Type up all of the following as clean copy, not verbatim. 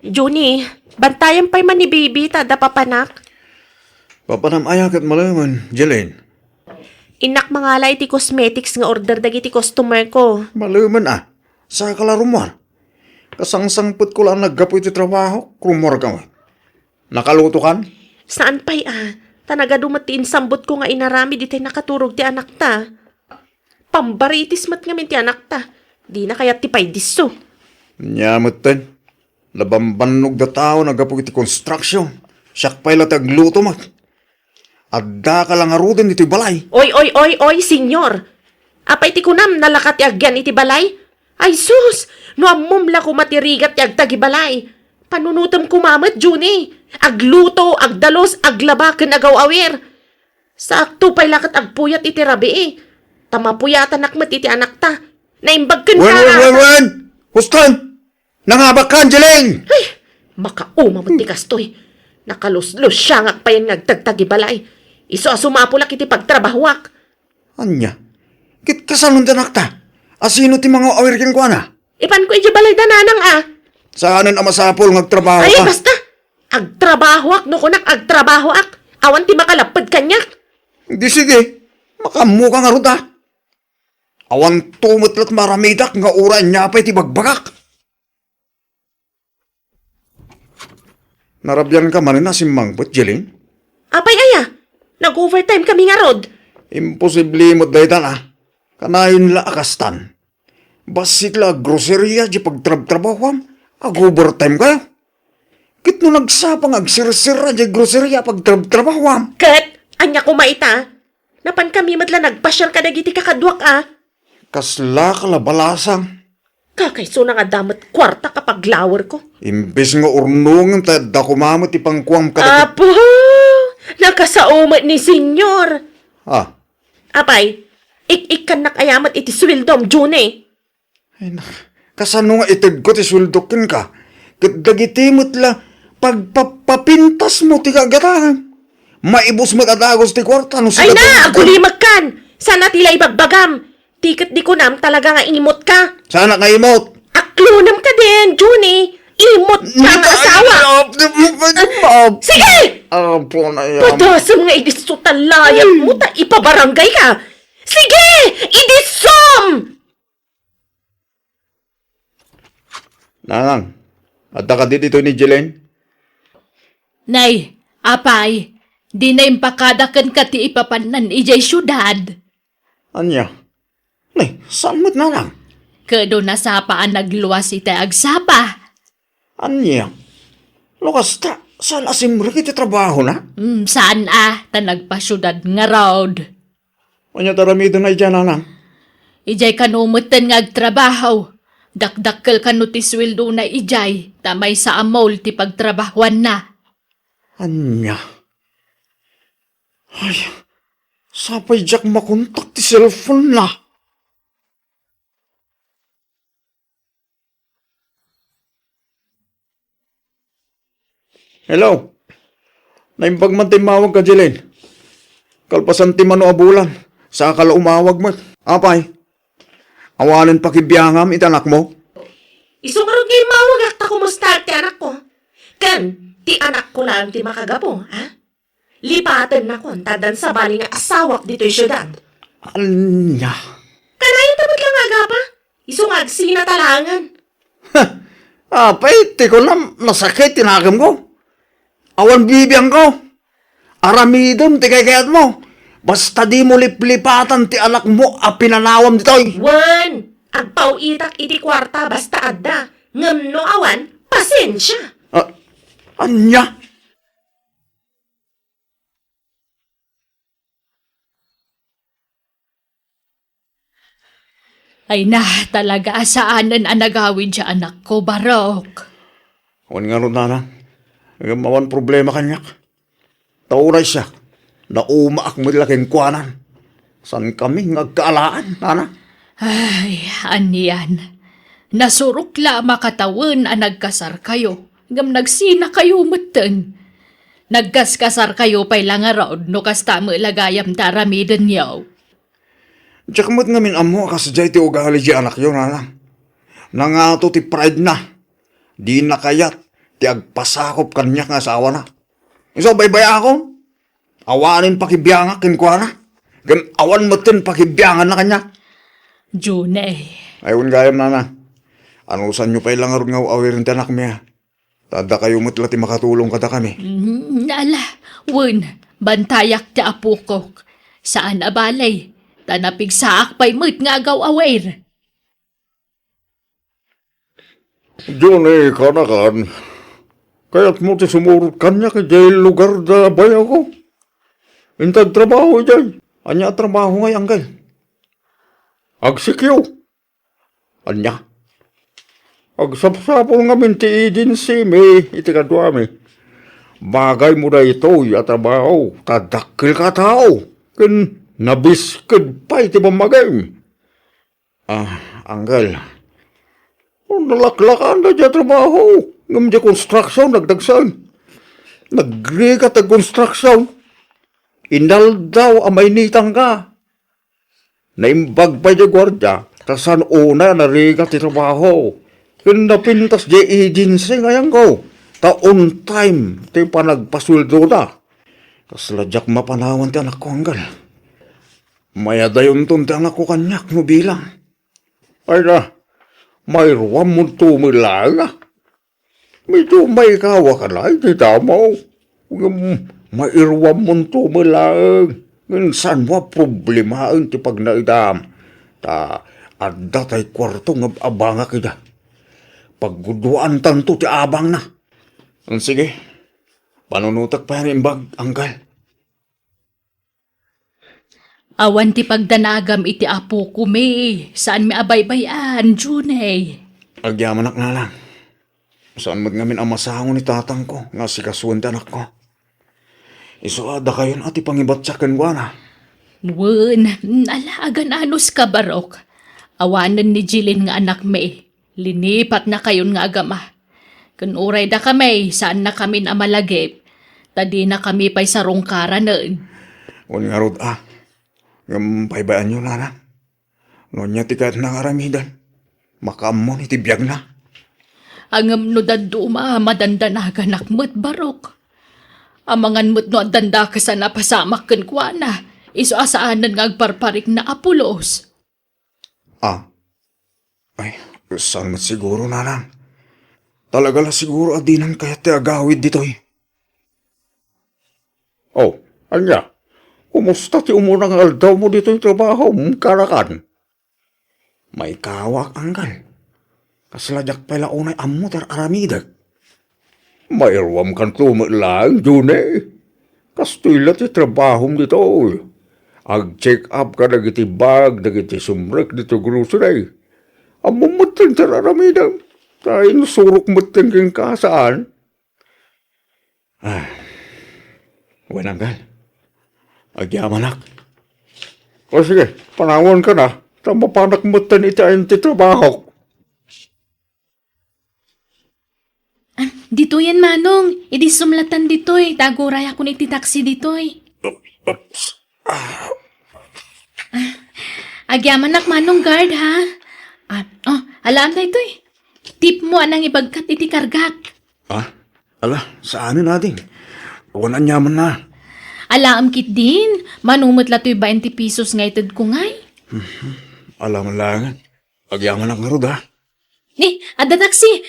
Juni, bantayan pa'y man ni baby, tada papanak. Papanam ayakat malaman, Jelaine. Inak mangalay ti cosmetics nga order dagiti customer ko. Malaman sa kalarumar. Kasangsangput ko lang naggapoy ti trabaho, krumor ka mo. Nakaluto kan? Saan pa'y Tanaga dumatiin sambot ko nga inarami di tayo nakaturog ti anak ta. Pambaritis mat ngamin ti anak ta. Di na kaya ti pa'y diso. Nyamot ten. Labambanog da tao naggapoy ti construction. Siyak pa'y latagluto mat. Adda ka lang aruden iti balay. Oy, senyor. Apay ti kunam nalakat ti agyan iti balay? Ay sus, no amumla ko matirigat ti agtagi balay. Panunutam kumamat, Juni. Agluto, agdalos, aglabaken agaw-awir. Sakto pa'y lakat agpuyat iti rabi Tamapuyatan nakmat iti anak ta. Naimbag ka na. Wen! Huston! Nangabak ka, Angeline! Ay, makaumamot ti kastoy. Nakaluslos siya ngagpayan ngagtagtagi balay. Iso asumapulak iti pagtrabahwak. Anya? Kit kasalon danak ta? Asino ti mga awirkin ko na? Ipan ko iti balay dananang Saanan amasapol ngagtrabaho Ay, ka? basta. Agtrabahoak no kunak agtrabahoak. Awan ti makalapad kanyak. Di sige. Makamu ka nga ruta. Awan tumutlat maramidak nga uran niya pa'y ti bagbagak. Narabyan ka man na si Mangbot, Jeline? Apay nag-overtime kami nga rod. Imposible mo daytan Kanayon la akastan. Basik la groceria di pagtrab-trabawam. Ag-overtime kayo. Kit no nagsapang agsirsira di groceria pagtrab-trabawam. Kat, anya ko maita. Napan kami madla nagpasyal ka dagiti kakadwak Kasla ka la balasang. Kakaiso na nga damat kwarta kapag lower ko. Imbes nga urnungan tayo da kumamot ipangkuam ka. Apo! Nakasaumat ni senyor. Apay, ik-ikan nakayamat iti swildom, June. Ay kasano nga itag ko ti suldokin ka. Kat dagitimot la pagpapapintas mo ti kagatahan. Maibos mo tatagos ti kwarta. No Ay na, agulimag kan. Sana tila ibagbagam. Tikat di ko nam talaga nga inimot ka. Sana ka imot. Aklunam ka din, June. Imot ka ang asawa. Sige! Apo na yan. Padasam nga idiso talayat mo ta ipabarangay ka. Sige! Idisom! Nanang, at ka dito ni Jelaine? Nay, apay, di na impakadakan ka ti ipapanan ijay syudad. Anya? Nay, saan mo't nanang? Kado na sapaan nagluwas iti agsapa. Anya? Lukas ta, saan asimre kiti trabaho na? Saan ta nagpasyudad nga road. Anya taramido na dyan, nanang? Ijay kanumutan nga agtrabaho. Dakdakkel kanu ti sweldo na ijay, tamay sa amol ti pagtrabahuan na. Anya? Ay, sapay jak makontak ti cellphone na. Hello? Naimbag man timawag ka, Jelaine. Kalpasan ti mano abulan. Sa akala umawag mo. Apay, awanan pakibiyangam itanak mo. Isungarod nga mawag akta kumusta ti anak ko. Kan, ti anak ko lang ti makagapo, Lipatan na ko, tadan sa bali nga asawak dito'y syudad. Anya? Kanayin tamat lang agapa. Isungag sinatalangan. Apay, ti ko na nasakit tinagam ko. Awan bibiyang ko. Aramidon ti kayat mo. Basta di mo liplipatan ti anak mo a pinanawam ditoy. Wan, agpaw itak iti kwarta basta adda. Ngam no awan, pasensya. Anya? Ay na, talaga asaanan ang nagawin siya anak ko, Barok. Awan nga ron, nanang. Mawan problema kanyak. Tauray siya. Naumaak mo laking kuanan. San kami ngagkaalaan, nanang? Ay, aniyan. Nasurok la makatawan ang nagkasar kayo. Ngam nagsina kayo matan. Nagkaskasar kayo pa'y lang araw no kasta mo ilagayam taramidan yaw. Diyak mo't ngamin amo kasadya iti ugali di anak yun, nanang. Nangato ti pride na. Di nakayat. ti agpasakop kanya nga asawa na. Iso baybaya ako. Awanin pakibiyanga kinkwa na. Gan awan mo tin pakibiyangan na kanya. Junay, Ayun gayam na. Anusan nyo pa ilang aron nga awirin tanak miya. Tada kayo mo't lati makatulong kada kami. Nala, wen, bantayak ti apo ko. Saan abalay? Tanapig saak pa'y mo't nga agaw awir. Johnny, kanakan. Kaya't mo ti sumurot kanya kay jail lugar da bayaw ko. Intag trabaho jay. Anya trabaho ngay anggay. Agsikyo. Anya. Agsapsapol nga min ti agency may itikadwa mi. Bagay mo na ito ya trabaho. Tadakil ka tao. Kin nabiskid pa iti mamagay. Anggal. Nalaklakan na dya trabaho. Ngam dya construction, nagdagsan. Nagrigat ang construction. Inal daw amay nitang ka. Naimbag pa dya gwardya. Tasan una narigat ti trabaho. Kinapintas dya agency ngayon ko. Taon time ti panagpasuldo na. Tas ladyak mapanawan ti anak ko hanggal. Maya dayon ton ti anak ko kanyak mo bilang. Ay na. May ruwam mo tumilang. Medyo may kawa ka na, hindi tamo. May ruwam mo tumilang. Minsan mo problemain ti pag naidam. Adda tay kwarto nga abanga kita. Pagguduan tanto ti abang na. Sige, panunutak pa yan imbag, anggal. Awan ti pagdanagam iti apo ko me. Saan mi abaybayan, Junay? Agyamanak na lang. Saan mo't ngamin ang masangon ni tatang ko, nga si kasuwan ti anak ko. Isuada kayon at ipangibatsakan ko na. Wen, nalagan anos ka barok. Awanan ni Jilin nga anak me. Linipat na kayon nga agama. Kanuray da kami, saan na kami na malagip. Tadi na kami pa'y sarong kara noon. Nga rod ngam paibayaan nyo na lang. Nonya tikat na karamidan. Makamon iti biyag na. Angam no daduma, madandanagan akmet barok. Amangan mo't no danda ka sa napasamak kan kwa na. Iso asaanan nga agparparik na apulos. Ay, saan mat siguro na lang. Talaga la siguro adinan kaya ti agawid ditoy. Anya? Kumusta ti umurang aldaw mo dito yung trabaho mong karakan? May kawak anggal. Kasladyak pala unay ammo ter aramidag. Mayroam kan tumilang, June. Kastila ti trabaho mo dito. Ag-check up ka nagiti bag, nagiti sumrek dito grocery. Ammo mo ter aramidag. Tayo surok mo tingking kasaan. Wananggal. Agyamanak. O sige, panawon ka na. Tama panak mo tan itaan ti trabaho. Dito yan, Manong. Idi sumlatan ditoy. Taguray ako ni ti taxi ditoy. Agyamanak, Manong guard, ha? Alam na itoy. Tip mo anang ibagkat iti kargak. Ala, saan natin? Wanan yaman na. Alam kit din. Manumot latoy 20 pesos nga itad ko ngay. Alam lang. Agyaman ang karod, ha? Ada taxi.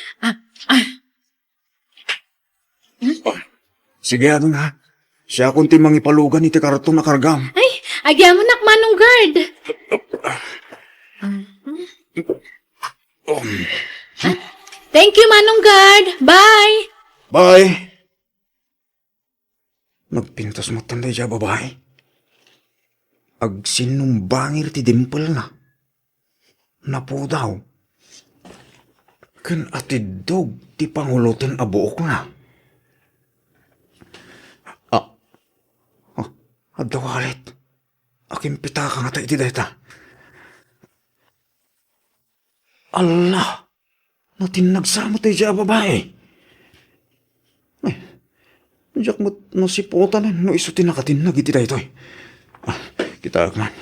Sige, adong ha. Siya kunti mangipalugan iti karton na kargam. Ay, agyamonak, Manong guard. Thank you, Manong guard. Bye. Bye! Nagpintas mo tanday siya, babae. Agsinumbangir ti dimple na. Napo daw. Kan atidog ti pangulutin abuok na. Adawalit. Aking pitaka nga tayo ti dayta. Allah! Natinagsama tayo siya, babae. Ay, diyak mo nasipotan no iso tinakatinag iti da ito. Kita man.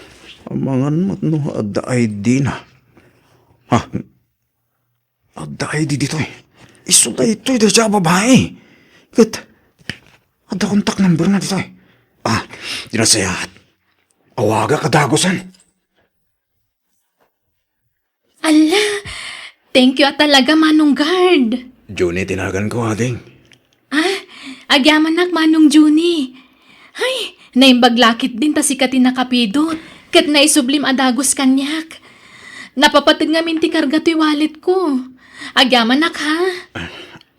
Amangan mat no adda ID na. Adda ID dito. Iso na ito'y da siya babae. Kat, ada kontak number na dito eh. Dinasayat. Awaga kadagosan. Ala, thank you talaga Manong Guard. Juni, tinagan ko, ading. Agyaman nak Manong Juni. Ay, naimbaglakit din ta si Katina Kapidot. Kat naisublim adagos kanyak. Napapatid nga minti karga to'y wallet ko. Agyaman nak ha.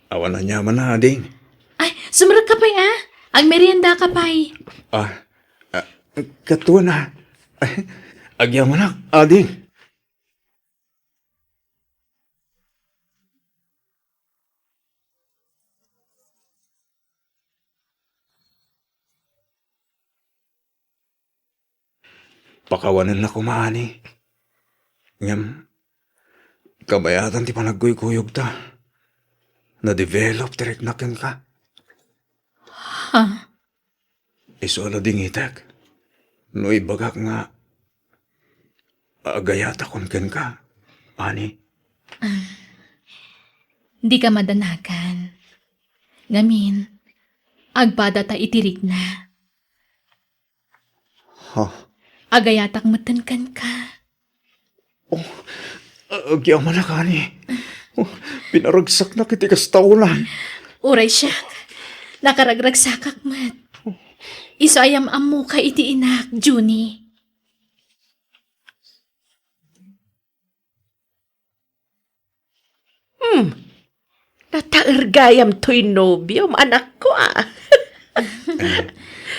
Awan na niya man na, ading. Ay, sumarag ka pa'y Ang merienda ka pa'y. Katuwa na. Agya mo na, ading. Pakawanan na kumaani. Ngam, kabayatan ti panagkuy-kuyog ta. Na-develop direct na ken ka. Iso ala ding itak. No ibagak nga. Agayata kon ken ka. Ani? Di ka madanakan. Ngamin, agpada ta itirik na. Agayatak matankan ka. Agya man na kani. Pinaragsak na kitikas taulan. Uray siya. Nakaragragsakak mat. Iso ayam amu ka iti inak, Juni. Nataergayam to'y nobyo, anak ko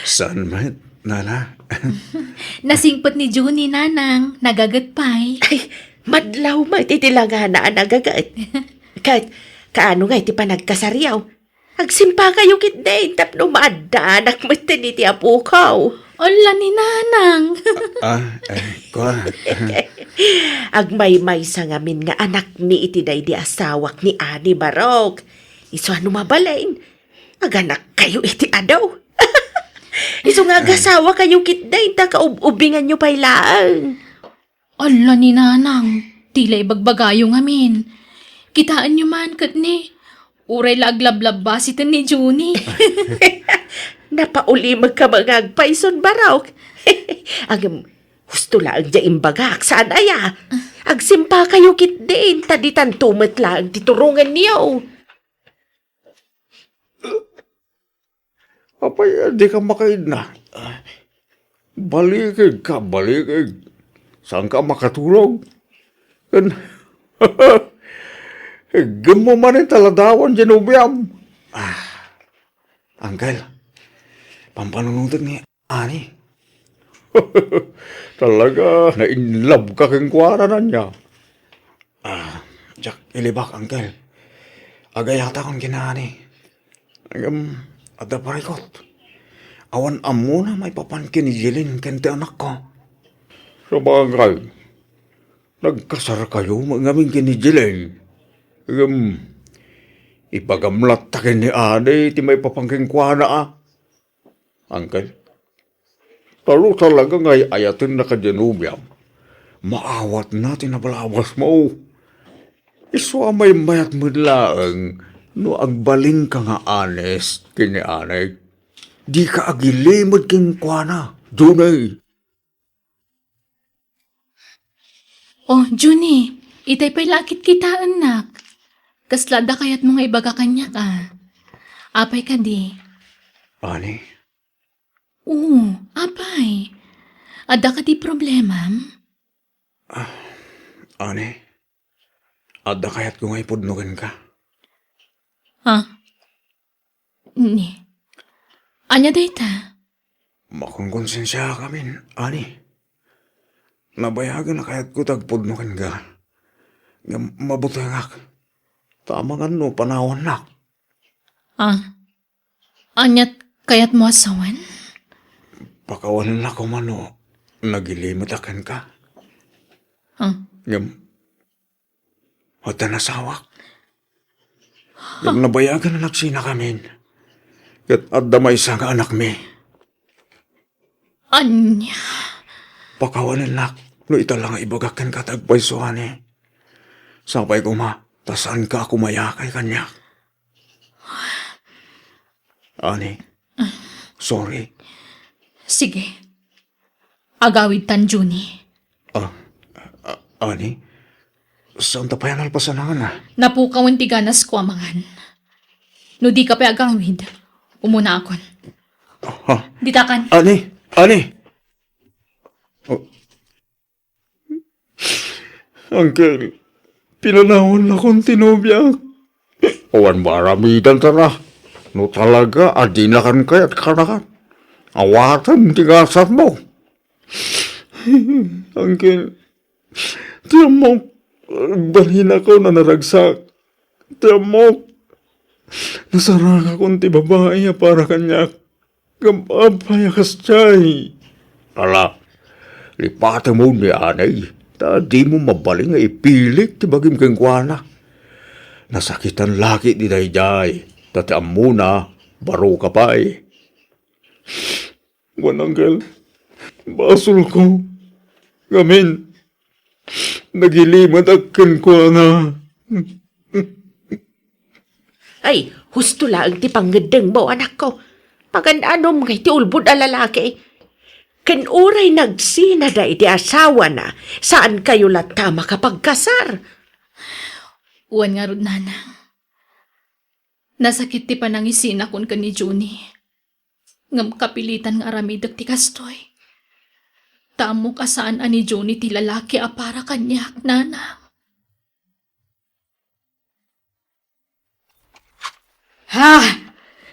Saan man, nana? Nasingpot ni Juni, nanang. Nagagatpay. Ay, madlaw ma, ititilangan na nagagat. Kahit, kaano nga, iti pa nagkasaryaw. Agsimpa kayo kitday, tapno maadanak mo iti apukaw. Ola ni nanang. Kwa. Agmay-may sa ngamin nga anak ni itiday di asawak ni Ani Barok. Iso ano mabalain? Aganak kayo iti adaw. Iso nga agasawa kayo kitday, takaubingan nyo pailaan. Ola ni nanang. Tila ibagbagayo ngamin. Kitaan nyo man kat ni. Uray laglablab basitan ni Juni. Napauli magkamangagpaison Barok. Ang gusto lang dya imbagak, saan aya? Agsimpa kayo kitday, taditan tumat lang titurungan niyo. Apay, di ka makaid na. Balikig ka, balikig. Saan ka makatulog? Kan, gamo man yung taladawan dyan, ubiyam. Uncle, pampanunutan ni Ani. Talaga, na-inlove ka kang kwara na niya. Jack, ilibak, Uncle. Agayata kong kinaani. Ada parikot. Awan amo na may papankin ni Jilin kente anak ko. Sa bagay, nagkasar kayo mangaming kini Jilin. Ipagamlat takin ni Ade, ti may papangking kwa Uncle, talo talaga ngay ayatin na kadyanubyam. Maawat natin na balawas mo. Iswa may mayat mo laang. No agbaling ka nga honest kini anay, di ka agilimod king kwana, Junay. Oh, Juni, itay pa'y lakit kita, anak. Kaslada kayat mga ibaga kanya ka. Apay ka di. Ani? Oo, apay. Ada ka di problema? Ani? Ada kayat kung ay pudnugan ka? Ni. Anya dayta? Makongkonsensya kamin, Ani. Nabayagan na kayat ko tagpudnugan ka. Nga mabuti ngak. Tama nga no, panawan nak. Anyat kayat mo asawan? Pakawalan na ko mano, nagilimot akan ka. Nga, wata nasawak. Yung nabayagan na nagsina kamin. Kat adamay sa nga anak mi. Anya? Pakawalan nak, no italang ibagakan ka tagpay suhani. Sapay ko ma, tasan ka kumayakay kanya. Ani, sorry. Sige. Agawid tan, Juni. Ani, saan tapayan alpasanangan na? Napukawan ti ganas ko amangan. No di ka pa agawid. Umuna akon. Ha? Ditakan. Ani! Oh. Uncle, pinanahon na kong tinubyak. Awan maramidan tara. No talaga, adinakan kaya't kanakan. Awatan, tigasan mo. Uncle, tiyan mo, balhin ako na naragsak. Tiyan mo, nasarang akong ti babae para kanya. Gambabay akas chay. Ala, lipatan mo ni anay. Di mo mabaling nga ipilik ti bagim kang kuwana. Nasakitan laki di dayjay. Tati amuna, baro ka pa eh. Wananggal, basol ko. Gamin, nagilimad akin ko nga. Ay, husto lang ti panggedeng mo, anak ko. Pagananom kay ti ulbud a lalaki. Ken uray nagsina da iti asawa na, saan kayo lata makapagkasar? Uwan nga rod, Nana. Nasakit ti panangisin akon ka ni Juni. Ngam kapilitan nga aramidag ti kastoy. Tamo ka saan ani Juni ti lalaki a para kanyak, Nana. Ha!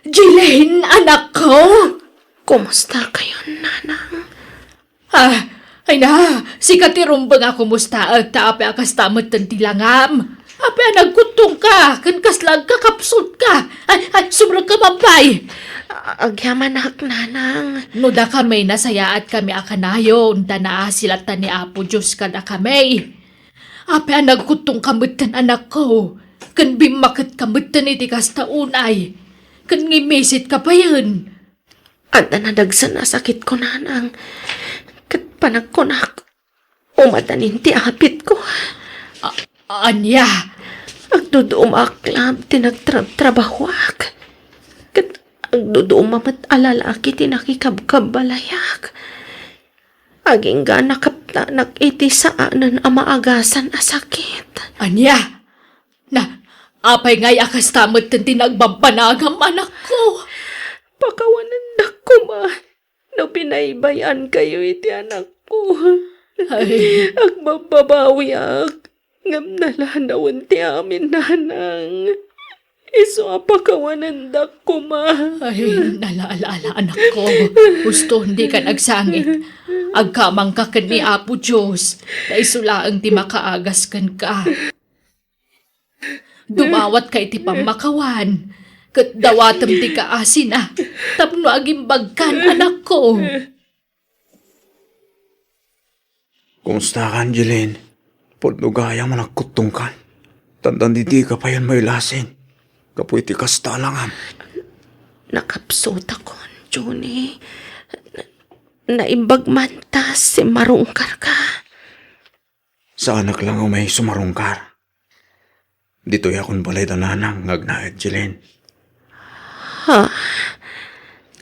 Jilane, anak ko! Kumusta kayo, nanang? Ay na, si katirumbang ako musta at taapi akas tamad ti langam. Api nagkutong ka, kan kaslang kakapsot ka. Ay, sobrang kamabay. Agyaman ak, nanang. No da kami nasaya at kami akanayon, tanaa sila ni Apo Diyos ka da kami. Api nagkutong kamutan anak ko. Kan bimakit kamutan iti kasta unay. Kan ngimisit ka pa yun. Anda na dagsan na sakit ko, nanang. Kat panagkunak. Umadanin ti apit ko. Anya? Agduduom aklab, tinagtrabahwak. Kat agduduom mamat alalaki, tinakikabkabalayak. Aging ga nakaptanak iti saanan amaagasan a sakit. Anya? Apay ngay akas tamad tan tinagbabanagam anak ko. Pakawanan na ko, ma. No pinaybayan kayo iti anak ko. Ay. Agbababawi ak. Ngam nalanawan ti amin, nanang. Iso apakawanan da ko, ma. Ay, nalaala anak ko. Gusto hindi ka nagsangit. Agkamang ka ni Apo Diyos. Na isulaang ti makaagas kan ka. Dumawat kay ti pamakawan. Kat dawatam ti kaasin ah. Tapno agimbag kan anak ko. Kumusta ka, Angeline? Podnugaya mo nagkutong ka. Tandang di ka pa yan may lasin. Kapoy ti kasta langam. Nakapsot ako, Johnny. Naimbag man ta si marungkar ka. Sa anak lang o may sumarungkar. Dito'y akong balay dananang ngagnaet, Jilin. Ha?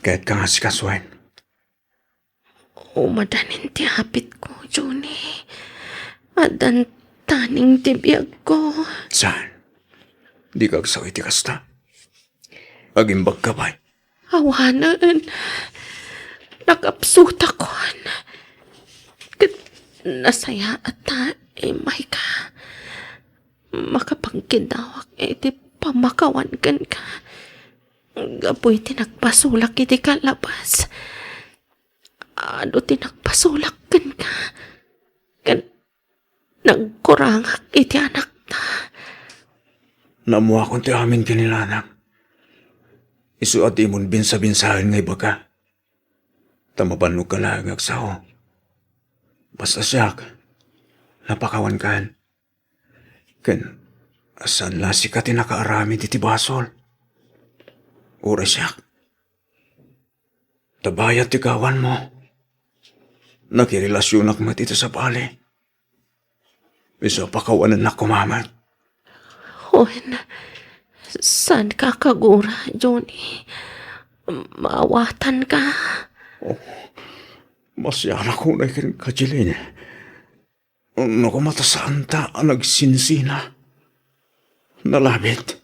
Kahit ka nga si Kaswain. Umadanin ti hapit ko, Johnny. Adan taning tibiyag ko. Saan? Di ka agsaw iti kasta. Agimbag ka ba'y? Awanan. Nakapsut ako. Nasaya at imay ka. Makapagkidawak iti pamakawan kan ka. Gapoy tinagpasulak iti kalabas. Ano tinagpasulak kan ka. Kan nagkurangak iti anak ta. Namuha kong ti amin kinilanang. Isu at imon binsa-binsahan ngay baga. Tamabanog ka lang agsaw. Basta siyak, napakawan kan. Ken, asan la si ka tinakaarami diti basol. Ura siyak. Tabayat ti kawan mo. Nakirelasyon ak matito sa pali. Bisa pakawanan na kumamat. Juan, saan ka kagura, Johnny? Maawatan ka. Masyara ko na ikin ka, Jilin. Nakumatasaan ta ang nagsinsina. Nalabit.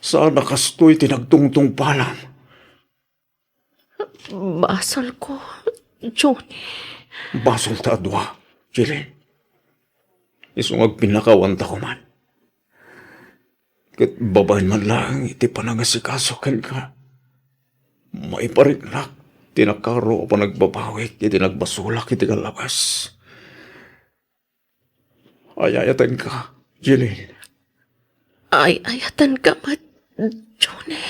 Sana kastoy tinagtungtong palam. Basal ko, Johnny. Basol ta adwa, Jilin. Isungag pinakawanta ko man. Kat babayin man lang iti panangasikaso ken ka. Maiparinlak, tinakaro pa nagbabawik, iti nagbasulak iti kalabas. Ayayatan ka, Jilin. Ayatan ka mat, Johnny.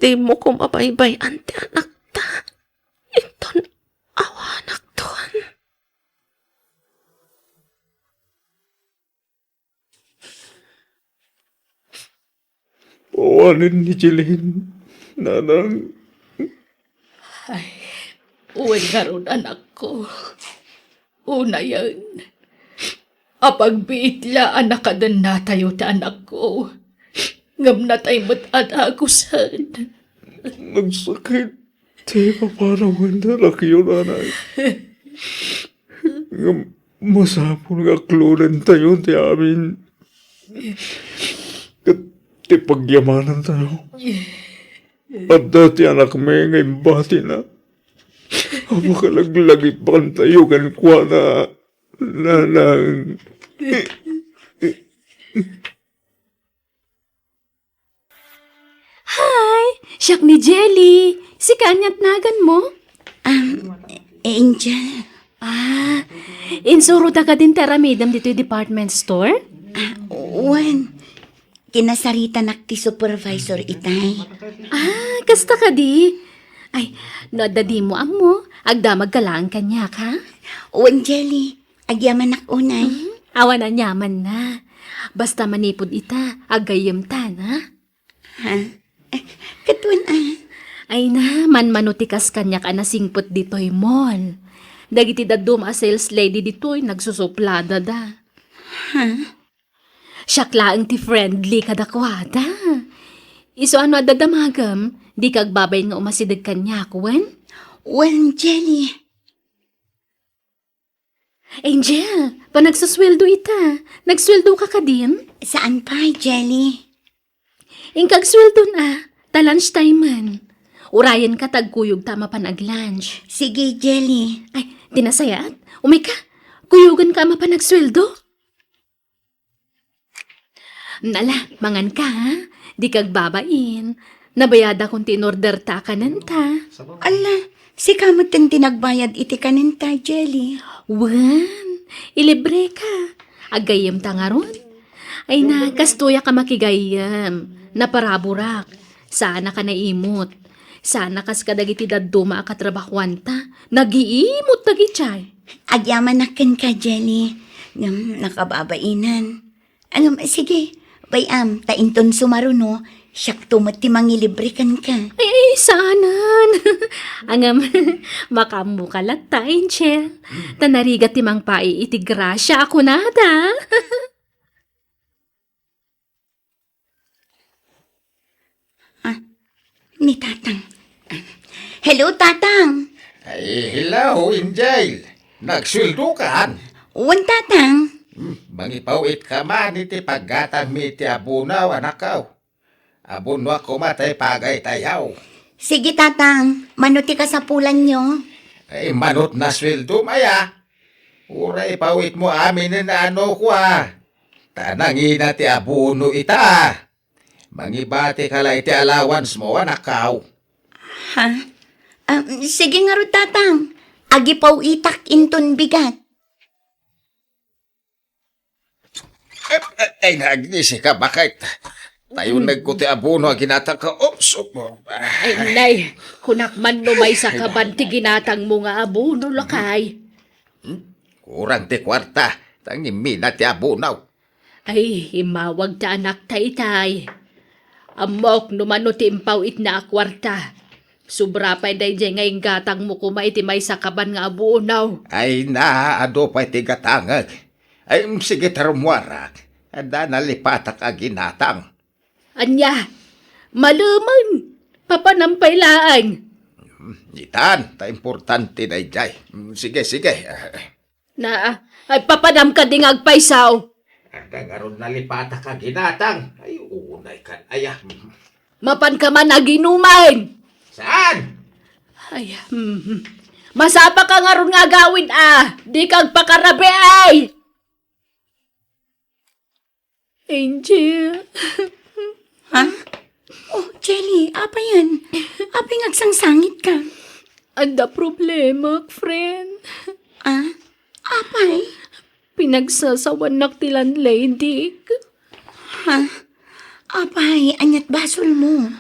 Di mo ko mabaybayan ti anak ta. Iton awanak ton. Pawanin ni Jilin, nanang. Uwan nga ron, anak ko. Una yan. Apagbiitla anak ka din na tayo ta anak ko. Ngam na tayo mo't anagusan. Nagsakit. Di pa parang wanda laki yun, nanay. Masapon nga klunan tayo ti amin. Kat ti pagyamanan tayo. At dati anak may ngayon bati na. Makalag-lagip pa tayo kan kwa na nanang. Hi! Siyak ni Jelly! Si kanyat nagan mo? Angel, Insuro ta ka din taramidam dito yung department store? Juan, kinasarita nakti supervisor itay. Kasta ka di? Ay, noadadi mo amo. Agdamag ka lang kanya ka? Juan Jelly, agyaman unay. Awa na nyaman na. Basta manipod ita, agayam ta na. Katuan Ay na, manutikas kanya ka na singpot dito'y mall. Dagiti dadum a sales lady dito'y nagsusuplada da. Siyak laang ti friendly kadakwada. Iso ano adadamagam, di kagbabay nga umasidag kanya kuwen? Juan Jelly, Angel, pa nagsusweldo ita. Nagsweldo ka ka din? saan pa, Jelly? Ingkag sweldo na, ta-lunch time man. Urayan ka tagkuyog tama pa nag-lunch. Sige, Jelly. Ay, dinasayat? Umay ka, kuyugan ka pa nagsweldo? Nala, mangan ka ha? Di kag babain. Nabayada kung tinorder ta kananta. Ala, si kamot ang tinagbayad iti kaninta, Jelly. Wan, ilibre ka. Agayam ta nga ron. Ay na, kastuya ka makigayam. Naparaburak. Sana ka naimot. Sana kas kadagiti daduma akatrabahwanta. Nagiimot tagichay. Agyaman nakin ka, Jelly. Nakababainan. Sige, bayam, tainton sumaruno. Siyak tumot ti mangilibrikan ka. Ay, sanan. Angam, makamu ka lata, Angel. Tanarigat timang pai iti grasya ako nada. Ni Tatang. Hello, Tatang. Ay, hello, Angel. Nagsuldo ka? Juan Tatang. Mangipawit ka man iti paggatan mi ti abunaw, anakaw. Abuno ako matay pagay tayaw. Sige, Tatang. Manuti ka sa pulan nyo. Ay, manot na sweldo, maya. Uray pawit mo amin na ano ko Tanangin na ti abuno ita. Mangibati ka lang iti allowance mo, anakaw. Ha? Sige nga ro, Tatang. Agipaw itak inton bigat. Ay, nagnisi ka, bakit? Tayo nagkuti abuno, ginatang ka, oops, Ay, nay, kunakman no may sa kabanti ginatang mo nga abuno lakay. kurang ti kwarta, tangin minat ti abunaw. Ay, himawag ta anak tay. Amok numano ti impaw it na akwarta. Subra pa day ngayong gatang mo kumay ti may sakaban nga abunaw. Ay naado pa ti gatangag. Ay sige tarumwara. Ada nalipatak a ginatang. Anya, maluman. Papanampay laang. Itan, ta importante na ijay. Sige, sige. Na, ay papanam ka ding agpaysaw. Ang aron nalipata ka ginatang. Ay, unay kan. Aya. Mapan ka man naginumain. Saan? Ay, masapa ka nga ron nga gawin di kag pakarabi ay. Angel. Ha? Oh, Jelly, apa yan? Apa yung agsangsangit ka? Anda problema, friend. Ah? Apay? Pinagsasawan naktilan lady. Ha? Apay, anyat basol mo.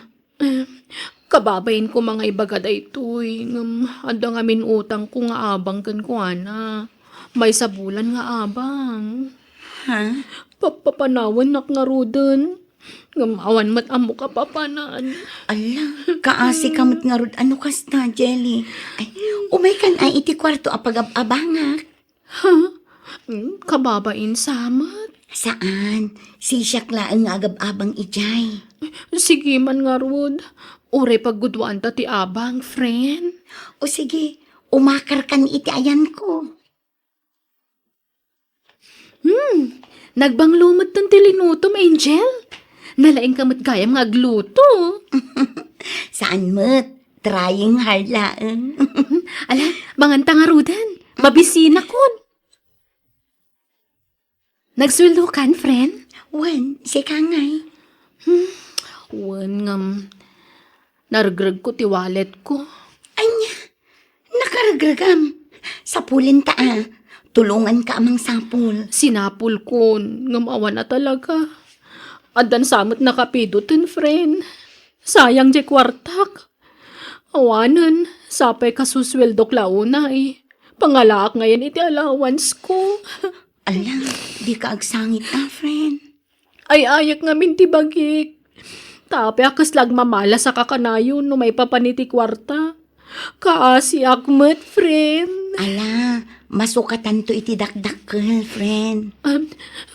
Kababayin ko mga ibagad ay ito'y. Anda nga minutang ko nga abang kan ko ana. May sabulan nga abang. Ha? Papapanawan nak nga rodan. Ngamawan mat amo ka papanaan. Ala, kaasi kamot nga rod. Ano kas na, Jelly? Ay, umay kan ay iti kwarto apag-abangak. Kababain samat. Saan? Si Shaklaan nga agab-abang ijay. Sige man nga rod. Ure paggudwaan ta ti abang, friend. O sige, umakar kan iti ayan ko. Nagbanglumot ng tilinutom, Angel. Nalaing kamot gayam nga agluto. Saan mo't? Trying hard laang. Ala, manganta nga rudan. Mabisina kun. Nagsweldo kan, friend? Wan, si Kangay. Wan ngam. Naragrag ko ti wallet ko. Anya, nakaragragam. Sapulin ta Tulungan ka amang sapul. Sinapul kun. Ngamawan na talaga. Adan samot nakapidutin, friend. Sayang di kwartak. Awanan, sapay kasusweldok launay. Pangalaak ngayon iti allowance ko. Ala, di ka agsangit friend. Ay ayak nga minti bagik. Tapi akas lag mamala sa kakanayon no may papaniti kwarta. Kaasi akmet, friend. Ala, masukatan to iti dakdakkel, friend.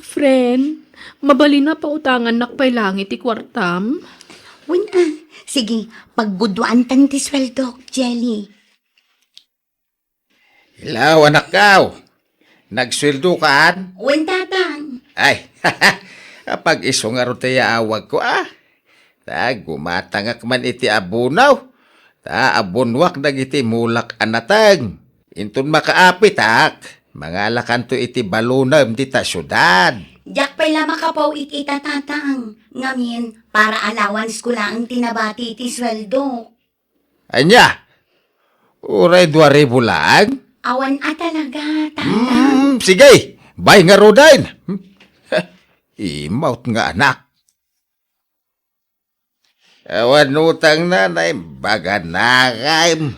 Friend, mabali na pa utangan nakpay langit ti kwartam. Wan sige, paggudwaan tan ti sweldo, Jelly. Hello, anak kaw. Nagsweldo kaan? Wan tatang. Ay, kapag iso nga ro tayo awag ko Ta, gumatangak man iti abunaw. Ta, abunwak dagiti mulak anatag. Intun makaapit mga lakan to iti balunam di ta syudad. Diyak pala makapaw itita tatang. Ngamin, para allowance ko lang tinabati ti sweldo. Anya, uray 2,000 lang? Awan talaga, tatang. Sige, bay nga rodain. Imaut nga anak. Awan utang nanay, baga nakaim.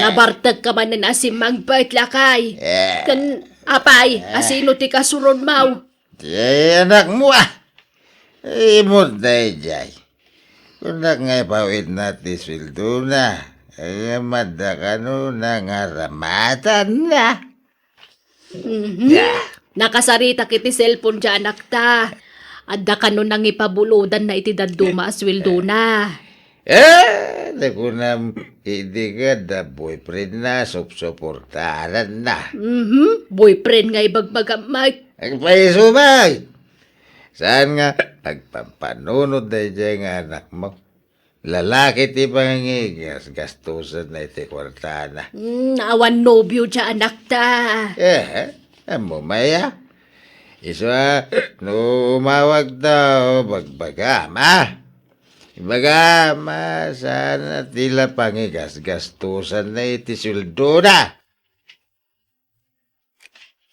Nabartag ka man na asim magpait lakay. Kan apay, asino ti kasurod mau. Jay, anak mo Imot na jay. Kung ngay pawid na ti sweldo na, ay madakano na nga ramatan na. Nakasarita kiti cellphone dyan anak ta. Adda ka nun nang ipabuludan na iti daduma asweldo na. Naku na, hindi ka da boyfriend na, suportaran na. Boyfriend nga ibagbagamay. Ang paisumay! Saan nga, nagpampanunod na dyan nga anak mo. Lalaki ti pangigas, gastusan na iti kwartana. Awan nobyo dyan anak ta. Amo maya. Isa, no umawag daw, bagbagama. Bagama, sana tila pangigas, gastusan na iti sweldo na.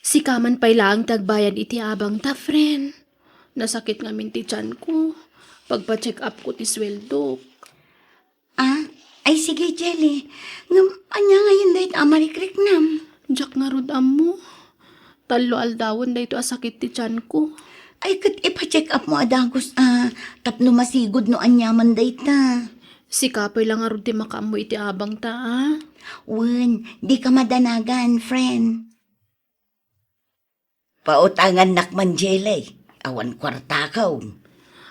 Si kaman pa'y lang tagbayan iti abang ta, friend. Nasakit nga minti tiyan ko. Pagpa-check up ko ti sweldo. Ay sige, Jelly. Anya ngayon dahit amarikrik nam. Jack nga rod mo. Talo aldawon dahito asakit ti tiyan ko. Ay kat ipa-check up mo adagos tapno masigod no anyaman dayta. Si kapay lang nga rod ti makaamu iti abang ta, Wen, di ka madanagan, friend. Pautangan nakman, Jelly. Awan kwarta ka.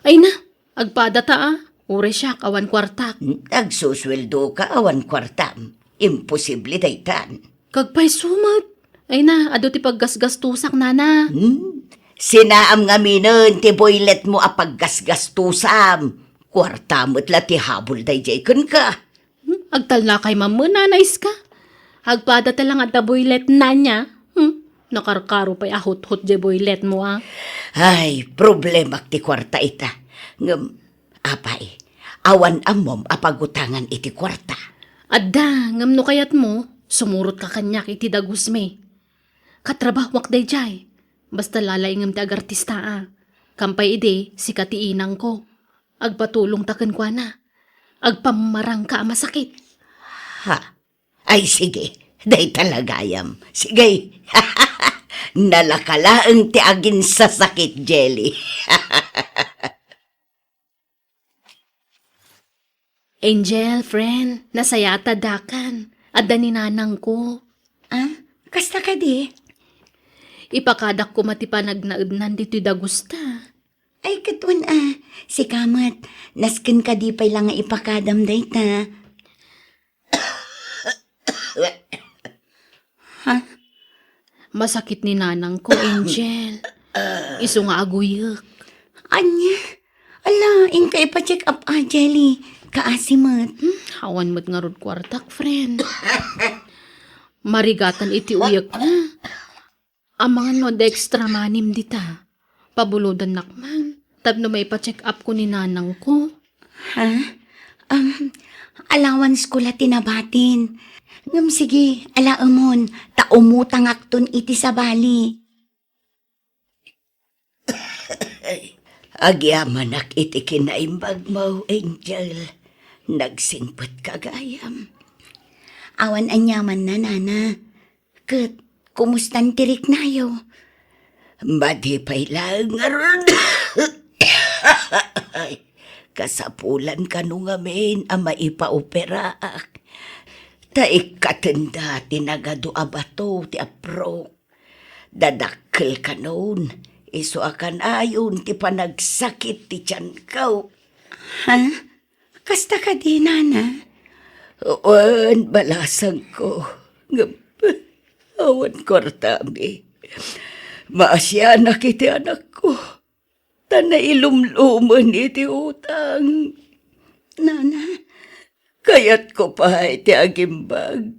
Ay na, agpada ta Ure siya, awan kwartak. Nagsusweldo ka awan kwartam. Imposible daytan. Kagpay sumat. Ay na, ado ti paggasgastusak nana. Sinaam nga minon, ti boylet mo apaggasgastusam. Kwartamot la ti habol day jay kun ka. Agtal na kay mamuna, nice ka. Agpada talang at boylet na niya. Nakarkaro pa'y ahot-hot di boylet mo ah. Ay, problema ti kwarta ita. Ngam, apay, awan amom apagutangan iti kwarta. Adda, ngam no kayat mo, sumurot ka kanyak iti dagusme. Katrabahwak day jay. Basta lalaingam ti agartista ah. Kampay ide, si katiinang ko. Agpatulong taken kwa na. Agpamarang ka masakit. Ha? Ay, sige. Day talagayam. Sige. Nalakalaang ti agin sa sakit, Jelly. Angel, friend, nasayata dakan. Adda ni nanang ko. Ah? Kasta ka di? Ipakadak ko matipanagnaid nandito dagusta. Ay, katwan si Kamat, naskin ka di pa'y lang nga ipakadam day ta. Masakit ni nanang ko, Angel. Iso nga aguyak. Anya? Ala, inka ipa-check up Jelly. Kaasimat. Hawan mo't nga rod kwartak, friend. Marigatan iti uyak na. Ang mga no extra manim dita. Pabulodan nakman. Tapno may pa-check up ko ni nanang ko. Ha? Allowance ko la tinabatin. Ngam sige, alaamon, taumutang akton iti sa bali. Agyamanak iti kinaimbag mo, Angel. Nagsingpot kagayam. Awan anyaman na, nana. Kat, kumustan tirik nayo? Madipay lang aron. Kasapulan ka nung amin ang maipaoperaak. Taik katenda tinagado abato ti apro. Dadakkel ka noon. Iso akan ayon ti panagsakit ti tiyan kaw. Ha? Kasta ka di, nana? Oon, balasang ko. Awan kortami. Maasya na kiti anak ko. Tana ilumluman iti utang. Nana, kayat ko pa iti agimbag.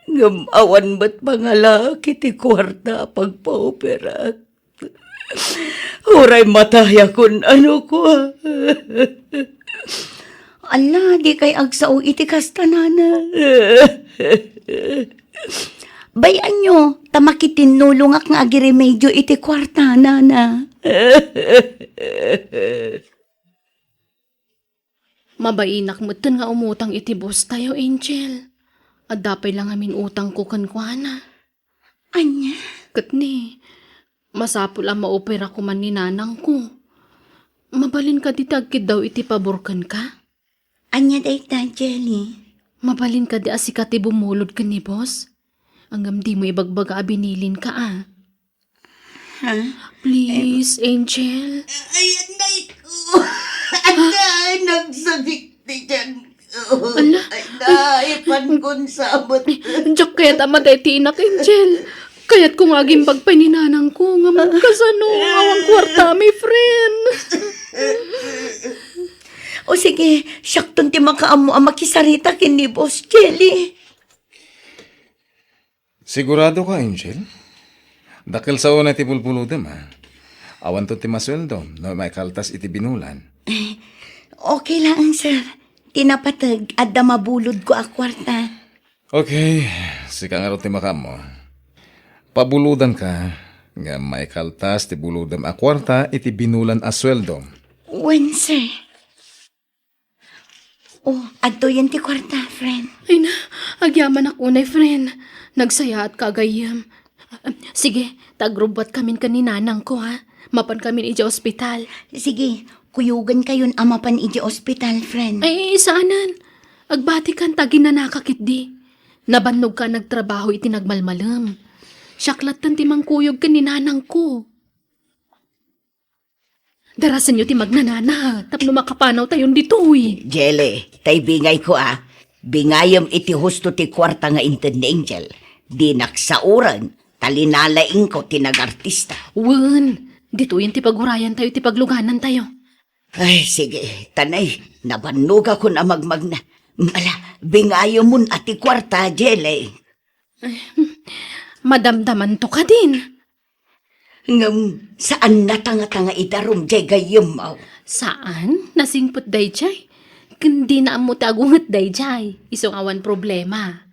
Ngamawan ba't mga laki ti kwarta pagpa-opera. Huray mataya kun ano ko. Ala, di kay agsao iti kasta, nana. Bayan nyo, tamakitin nulungak nga agiremedyo iti kwarta, nana. Mabainak mo nga umutang iti boss tayo, Angel. At dapay lang amin utang ko kankwana. Anya? Katni, masapul ang maopera ko man ni nanang ko. Mabalin ka di tagkid daw iti paborkan ka? Anya day ta, Jelly? Mabalin ka di asikati bumulod ka ni boss? Hanggang di mo ibagbaga binilin ka ah. Ha? Please, Angel. Ay, anay ko. Anay, nagsabik di dyan. Ala? Ay, pankon sabot. Diyak kaya't amatay tinak, Angel. Kaya't kung aging pagpaninanang ko, nga magkasano, awang kwarta, my friend. O sige, syakton ti makaamo ang makisarita kini Boss Jelly. Sigurado ka, Angel? Dakil sa una ti bulbuludem, ha? Awan to ti masweldo, no may kaltas iti binulan. Okay lang, sir. Tinapatag at mabulod ko ang kwarta. Okay, sika nga ro ti makamo. Pabuludan ka, nga may kaltas ti buludem a kwarta iti binulan a sweldo. When, sir? Oh, adto yan ti kwarta, friend. Ay na, agyaman ako na, friend. Nagsaya at kagayam. Sige, tagrubat kamin kaninanang ko, ha? Mapan kamin iji ospital. Sige, kuyugan kayon amapan iji ospital, friend. Ay, saanan? Agbati kan tagin na nakakit di. Nabannog ka nagtrabaho iti nagmalmalam. Syaklat tan timang kuyog kaninanang ko. Darasan nyo ti magnanana. Tapno makapanaw tayon ditoy. Jelly, tay bingay ko Bingayam iti husto ti kwarta nga inted ni Angel. Di naksauran, talinalaing ko tinagartista. Wen, ditoy ti pagurayan tayo, ti pagluganan tayo. Ay, sige, tanay, nabanuga ko na magmag na. Mala, bingayam mun ati kwarta, Jelly. Madamdaman to ka din. Ngam, saan na tanga-tanga idarom jay gayam mo? Saan? Nasingpot dayjay? Kundi na mo tagungat dayjay. Isong awan problema.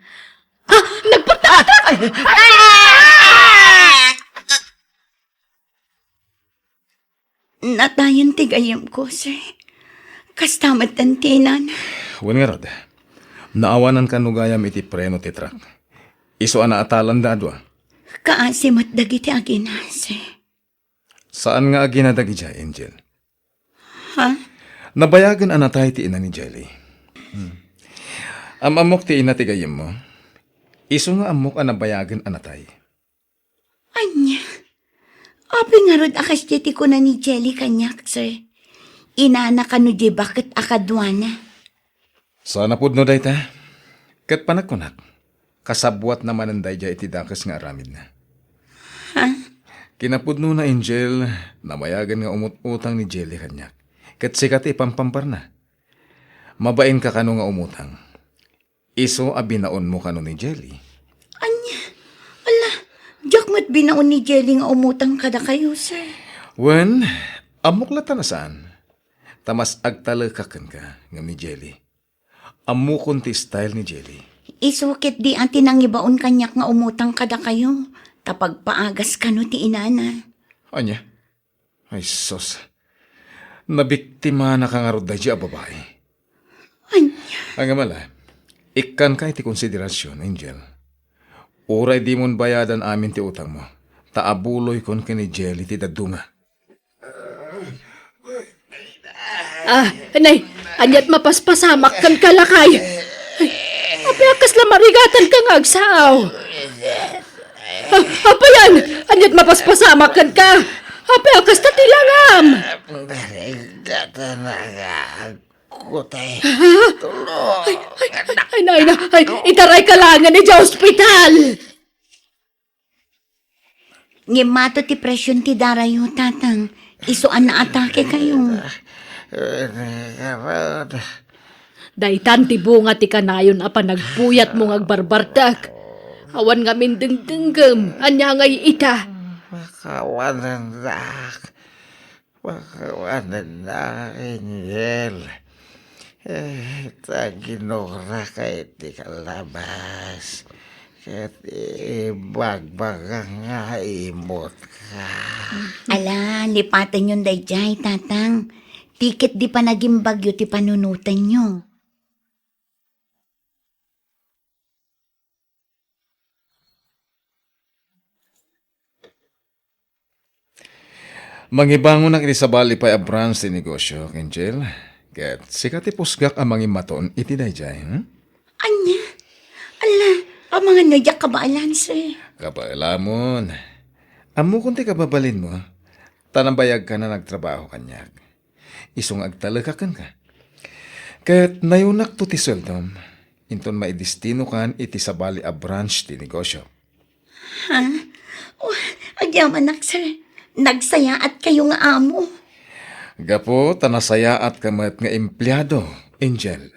Natayan ti gayam ko, sir. Kastamat tantinan. Wan nga rod, naawanan ka nugayam iti preno ti truck. Iso ana atalan dadwa. Kaasimat dagiti agina, sir. Saan nga ginadagi dya, Angel? Ha? Nabayagan anatay ti ina ni Jelly. Amok ti ina ti gayam mo. Iso nga amok anabayagan anatay. Anya? Abi nga rod akas jeti ko na ni Jelly kanyak, sir. Inana ka no di bakit akadwana? Sana pud no day ta. Kat panagkunak. Kasabwat naman ang dayja iti dakas nga aramid na. Ha? Kinapudno na Angel, namayagan nga umutang ni Jelly kanyak. Kat sikat ipampampar na. Mabain ka kano nga umutang. Iso abinaon mo kano ni Jelly. Anya? Ala, jak mat binaon ni Jelly nga umutang kada kayo, sir. Wen, amok lata na saan? Tamas agtalakakan ka nga ni Jelly. Amukon ti style ni Jelly. Isukit di ati nang ibaon kanyak nga umutang kada kayo. Tapag paagas ka no ti inana. Anya? Ay sos. Nabiktima na ka nga rod dayja a babae. Anya? Ang amala, ikan ka iti konsiderasyon, Angel. Uray di mon bayadan amin ti utang mo. Taabuloy kon kini Jelly ti dadunga. Anay, anyat mapaspasamak kan kalakay. Api akas la marigatan ka nga agsaw. Apa yan? Anyat mapaspasamak kan ka. Api akas tatilangam. Ay, na, itaray ka lang ni sa ospital. Ngimato ti presyon ti darayo, tatang. Isuan na atake kayo. Daitan ti bunga ti kanayon apa nagpuyat mong agbarbartak. Awan nga min dengdenggem, anya ngay ita. Makawanan na, Angel. Taginora ka iti kalabas. Kat ibagbagang nga imot ka. Ala, lipatan yung dayjay, tatang. Tiket di pa naging bagyo ti panunutan nyo. Mangibangon ang inisabali pa a branch ti negosyo, Angel. Kat sikat ipusgak ang mangimaton iti dayjay, Anya? Ala, ang mga nadyak kabaalan, sir. Kapailamon. Amo kung ti kababalin mo, tanambayag ka na nagtrabaho kanyak. Isong agtalakakan ka. Kat nayunak to ti seldom, inton maidistino kan iti sabali a branch ti negosyo. Ha? Oh, agyaman nak, sir. Nagsaya at kayo nga amo. Gapo, tanasaya at kamat nga empleyado, Angel.